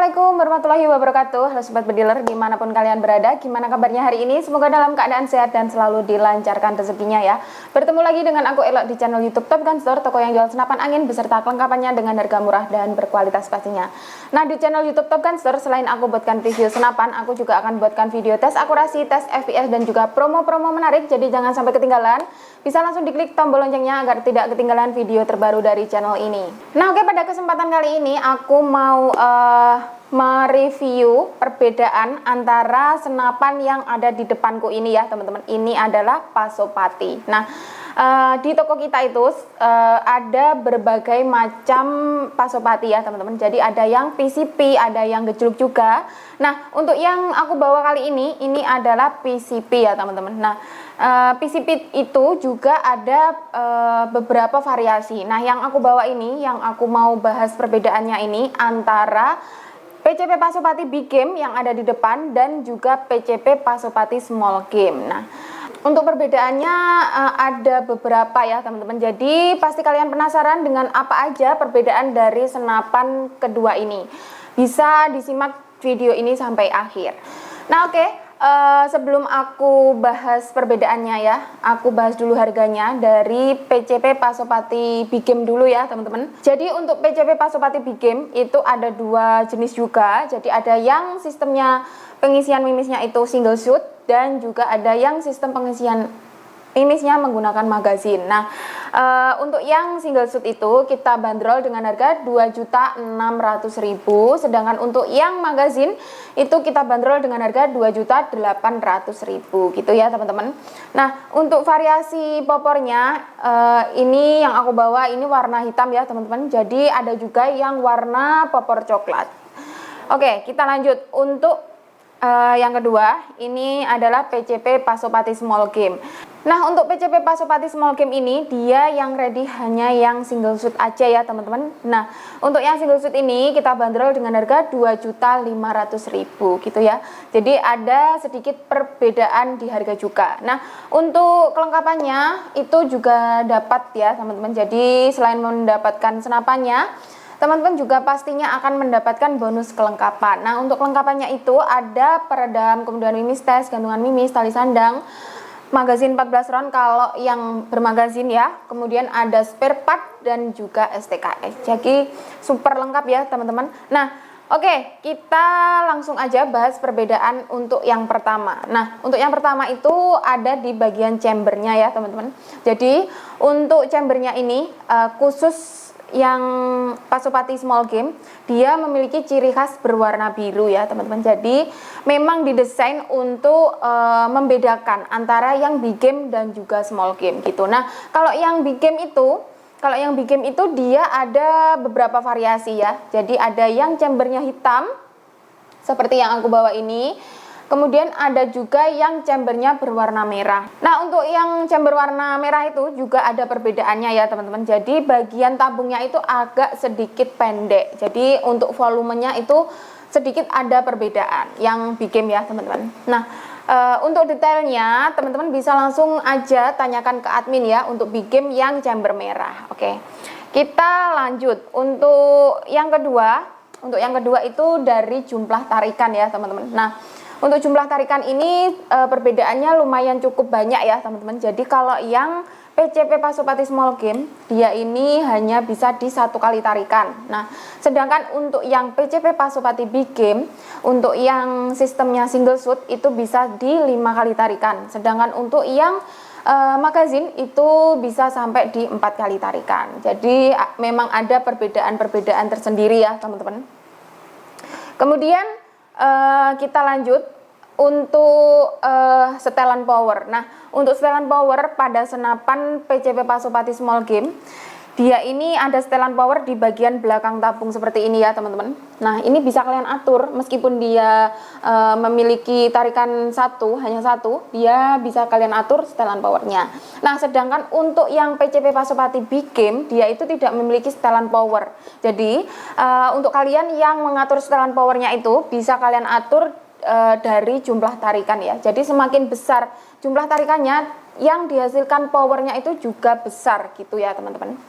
Assalamualaikum warahmatullahi wabarakatuh. Halo Sobat Bediler dimanapun kalian berada. Gimana kabarnya hari ini? Semoga dalam keadaan sehat dan selalu dilancarkan rezekinya ya. Bertemu lagi dengan aku Elok di channel YouTube Top Gun Store, toko yang jual senapan angin beserta kelengkapannya dengan harga murah dan berkualitas pastinya. Nah, di channel YouTube Top Gun Store selain aku buatkan review senapan, aku juga akan buatkan video tes akurasi, tes FPS dan juga promo-promo menarik. Jadi jangan sampai ketinggalan. Bisa langsung diklik tombol loncengnya agar tidak ketinggalan video terbaru dari channel ini. Nah, oke, pada kesempatan kali ini aku mau mereview perbedaan antara senapan yang ada di depanku ini ya teman-teman. Ini adalah Pasopati. Nah, di toko kita itu ada berbagai macam Pasopati ya teman-teman. Jadi ada yang PCP, ada yang gejluk juga. Nah, untuk yang aku bawa kali ini adalah PCP ya teman-teman. Nah, PCP itu juga ada beberapa variasi. Nah, yang aku bawa ini, yang aku mau bahas perbedaannya ini antara PCP Pasopati Big Game yang ada di depan dan juga PCP Pasopati Small Game. Nah, untuk perbedaannya ada beberapa ya teman-teman. Jadi pasti kalian penasaran dengan apa aja perbedaan dari senapan kedua ini. Bisa disimak video ini sampai akhir. Nah, oke. Sebelum aku bahas perbedaannya ya, aku bahas dulu harganya dari PCP Pasopati Big Game dulu ya teman-teman. Jadi untuk PCP Pasopati Big Game itu ada dua jenis juga. Jadi ada yang sistemnya pengisian mimisnya itu single shoot dan juga ada yang sistem pengisian mimisnya menggunakan magazin. Nah, untuk yang single shoot itu kita bandrol dengan harga 2.600.000, sedangkan untuk yang magazin itu kita bandrol dengan harga 2.800.000 gitu ya teman-teman. Nah, untuk variasi popornya ini yang aku bawa ini warna hitam ya teman-teman. Jadi ada juga yang warna popor coklat. Oke, kita lanjut untuk yang kedua, ini adalah PCP Pasopati Small Game. Nah, untuk PCP Pasopati Small Game ini, dia yang ready hanya yang single shoot aja ya teman-teman. Nah, untuk yang single shoot ini kita bandrol dengan harga 2.500.000 gitu ya. Jadi ada sedikit perbedaan di harga juga. Nah, untuk kelengkapannya itu juga dapat ya teman-teman. Jadi selain mendapatkan senapannya, teman-teman juga pastinya akan mendapatkan bonus kelengkapan. Nah, untuk kelengkapannya itu ada peredam, kemudian mimis tes, gantungan mimis, tali sandang, magazin 14 round kalau yang bermagazin ya. Kemudian ada spare part dan juga STKS. Jadi super lengkap ya teman-teman. Nah, oke, kita langsung aja bahas perbedaan untuk yang pertama. Nah, untuk yang pertama itu ada di bagian chambernya ya teman-teman. Jadi untuk chambernya ini khusus yang Pasopati Small Game, dia memiliki ciri khas berwarna biru ya teman-teman. Jadi memang didesain untuk membedakan antara yang big game dan juga small game gitu. Nah, kalau yang big game itu dia ada beberapa variasi ya. Jadi ada yang chambernya hitam seperti yang aku bawa ini. Kemudian ada juga yang chambernya berwarna merah. Nah, untuk yang chamber warna merah itu juga ada perbedaannya ya teman-teman. Jadi bagian tabungnya itu agak sedikit pendek. Jadi untuk volumenya itu sedikit ada perbedaan yang big game ya teman-teman. Nah, untuk detailnya teman-teman bisa langsung aja tanyakan ke admin ya untuk big game yang chamber merah. Oke, kita lanjut untuk yang kedua. Untuk yang kedua itu dari jumlah tarikan ya teman-teman. Nah, untuk jumlah tarikan ini perbedaannya lumayan cukup banyak ya teman-teman. Jadi kalau yang PCP Pasopati Small Game dia ini hanya bisa di satu kali tarikan. Nah, sedangkan untuk yang PCP Pasopati Big Game untuk yang sistemnya single shoot itu bisa di 5 kali tarikan. Sedangkan untuk yang magazin itu bisa sampai di 4 kali tarikan. Jadi memang ada perbedaan-perbedaan tersendiri ya teman-teman. Kemudian kita lanjut untuk setelan power. Nah, untuk setelan power pada senapan PCP Pasopati Small Game, dia ini ada setelan power di bagian belakang tabung seperti ini ya teman-teman. Nah, ini bisa kalian atur meskipun dia memiliki tarikan hanya satu, dia bisa kalian atur setelan powernya. Nah, sedangkan untuk yang PCP Pasopati Big Game, dia itu tidak memiliki setelan power. Jadi untuk kalian yang mengatur setelan powernya itu bisa kalian atur dari jumlah tarikan ya. Jadi semakin besar jumlah tarikannya, yang dihasilkan powernya itu juga besar gitu ya teman-teman.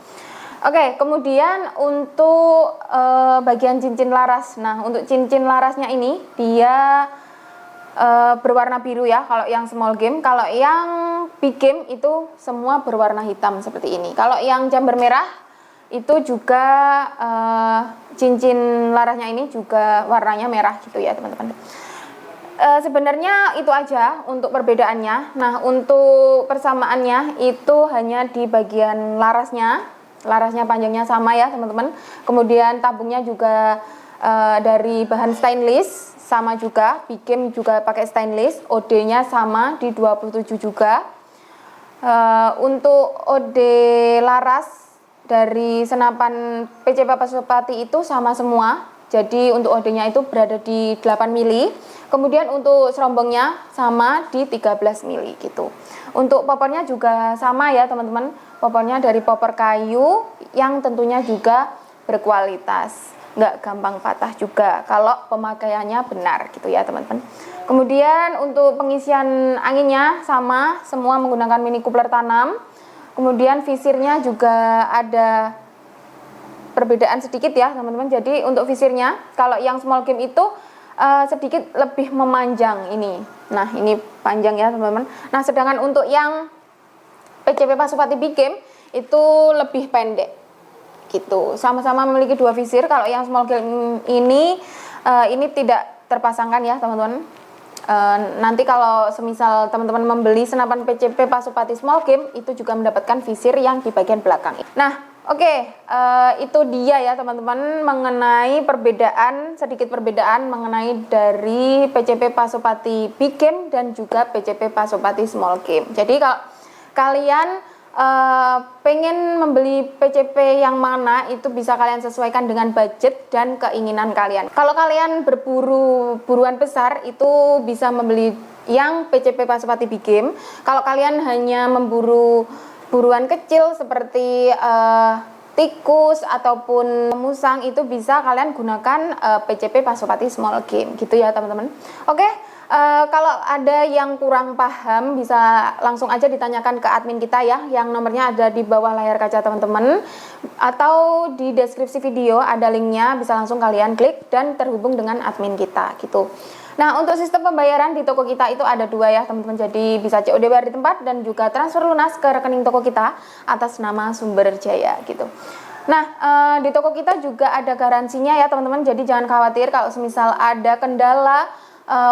Oke, kemudian untuk bagian cincin laras. Nah, untuk cincin larasnya ini dia berwarna biru ya kalau yang small game. Kalau yang big game itu semua berwarna hitam seperti ini. Kalau yang jumper merah itu juga cincin larasnya ini juga warnanya merah gitu ya teman-teman. Sebenarnya itu aja untuk perbedaannya. Nah, untuk persamaannya itu hanya di bagian larasnya. Larasnya panjangnya sama ya teman-teman. Kemudian tabungnya juga dari bahan stainless sama juga, big game juga pakai stainless, OD-nya sama di 27 juga. Untuk OD laras dari senapan PCP Pasopati itu sama semua. Jadi untuk OD-nya itu berada di 8 mili. Kemudian untuk serombongnya sama di 13 mili gitu. Untuk popornya juga sama ya teman-teman. Popornya dari popor kayu yang tentunya juga berkualitas. Nggak gampang patah juga kalau pemakaiannya benar gitu ya teman-teman. Kemudian untuk pengisian anginnya sama, semua menggunakan mini coupler tanam. Kemudian visirnya juga ada perbedaan sedikit ya teman-teman. Jadi untuk visirnya kalau yang small game itu sedikit lebih memanjang ini. Nah ini panjang ya teman-teman. Nah sedangkan untuk yang PCP Pasopati big game itu lebih pendek gitu. Sama-sama memiliki dua visir. Kalau yang small game ini tidak terpasangkan ya teman-teman. Nanti kalau semisal teman-teman membeli senapan PCP Pasopati small game itu juga mendapatkan visir yang di bagian belakang. Nah oke, itu dia ya teman-teman mengenai sedikit perbedaan mengenai dari PCP Pasopati big game dan juga PCP Pasopati small game. Jadi kalau kalian pengen membeli PCP yang mana itu bisa kalian sesuaikan dengan budget dan keinginan kalian. Kalau kalian berburu buruan besar itu bisa membeli yang PCP Pasopati big game. Kalau kalian hanya memburu buruan kecil seperti tikus ataupun musang itu bisa kalian gunakan PCP Pasopati small game gitu ya teman-teman. Oke. Kalau ada yang kurang paham bisa langsung aja ditanyakan ke admin kita ya, yang nomornya ada di bawah layar kaca teman-teman, atau di deskripsi video ada linknya, bisa langsung kalian klik dan terhubung dengan admin kita gitu. Nah untuk sistem pembayaran di toko kita itu ada dua ya teman-teman, jadi bisa COD bayar di tempat dan juga transfer lunas ke rekening toko kita atas nama Sumber Jaya gitu. Nah di toko kita juga ada garansinya ya teman-teman, jadi jangan khawatir kalau semisal ada kendala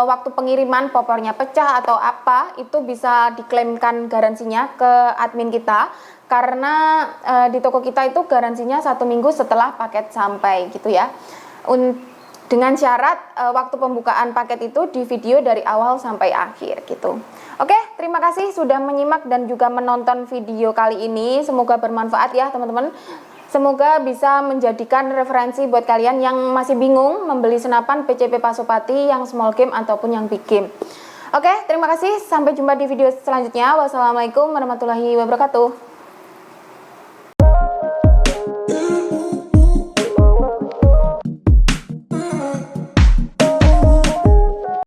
waktu pengiriman popornya pecah atau apa, itu bisa diklaimkan garansinya ke admin kita karena di toko kita itu garansinya 1 minggu setelah paket sampai gitu ya, dengan syarat waktu pembukaan paket itu di video dari awal sampai akhir gitu. Oke, terima kasih sudah menyimak dan juga menonton video kali ini, semoga bermanfaat ya teman-teman. Semoga bisa menjadikan referensi buat kalian yang masih bingung membeli senapan PCP Pasopati yang small game ataupun yang big game. Oke, terima kasih. Sampai jumpa di video selanjutnya. Wassalamualaikum warahmatullahi wabarakatuh.